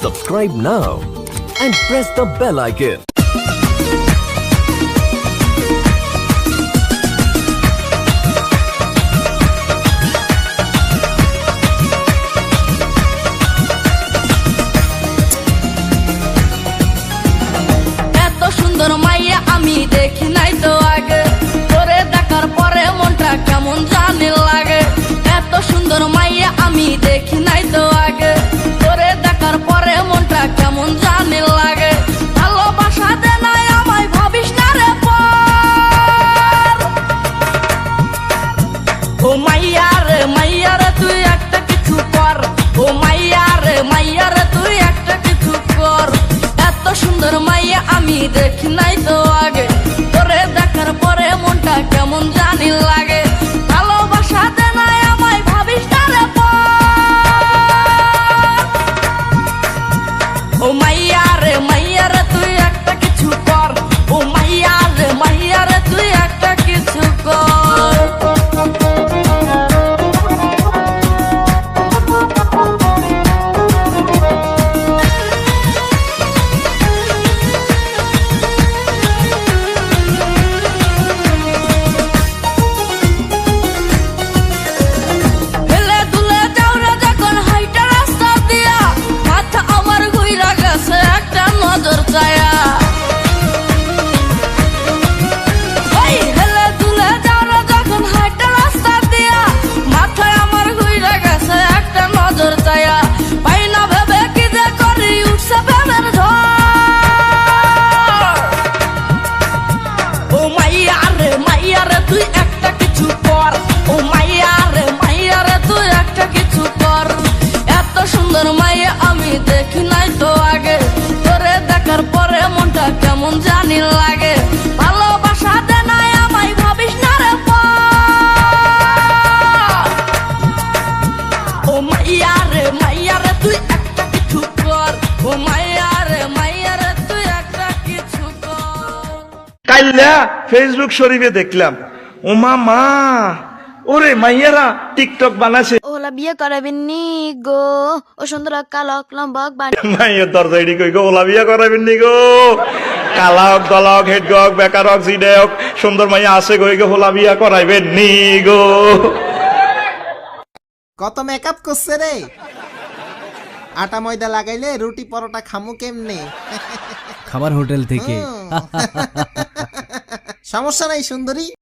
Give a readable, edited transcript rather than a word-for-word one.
Subscribe now and press the bell icon. সুন্দর মাইয়া আমি দেখি নাই তো আগে, তোরে দেখার পরে মনটা কেমন জানি লাগে। এত সুন্দর মাইয়া আমি দেখি নাই তো আগে, তোরে দেখার পরে মনটা কেমন জানি লাগে। ভালোবাসা দে নাই আমায় ভাবিস না রে পর। ও মাইয়া রে তুই একটা কিছু কর। ও মাইয়া রে তুই একটা কিছু কর। এত সুন্দর মাইয়া আমি দেখি নাই তো আগে, তোরে দেখার পরে মনটা কেমন জানি লাগে। ভালোবাসা দে নাই আমায় ভাবিস না রে পর। ও মাইয়া রে তুই একটা কিছু কর। ও মাইয়া রে তুই একটা কিছু কর। তুই একটা কিছু কর। ও মাইয়া রে তুই একটা কিছু কর। এত সুন্দর মাইয়া আমি দেখি নাই তো আগে, তোরে দেখার পরে মনটা কেমন জানি লাগে। ভালোবাসা দে নাই আমায় ভাবিস না রে পর। ও মাইয়া রে তুই একটা কিছু কর। ও মাইয়া রে তুই একটা কিছু কর। কাইল্লা ফেসবুক শরীফে দেখলাম ও মা ওরে মাইয়ারা টিকটক বানাছে। ওলা বিয়ে করাবেন নি গো, ও সুন্দর কালক লম্বক মাইয়ের দরজা এডি কই গো ওলা বিয়া করাবেন নি গো। কালাক দলক হেড গক বেকারক জিডেক সুন্দর মাইয়া আছে গই গো ওলা বিয়া করাইবেন নি গো। কত মেকআপ করছে রে, আটা ময়দা লাগাইলে রুটি পরোটা খামু কেমনে? খাবার হোটেল থেকে। সমস্যা নাই সুন্দরী।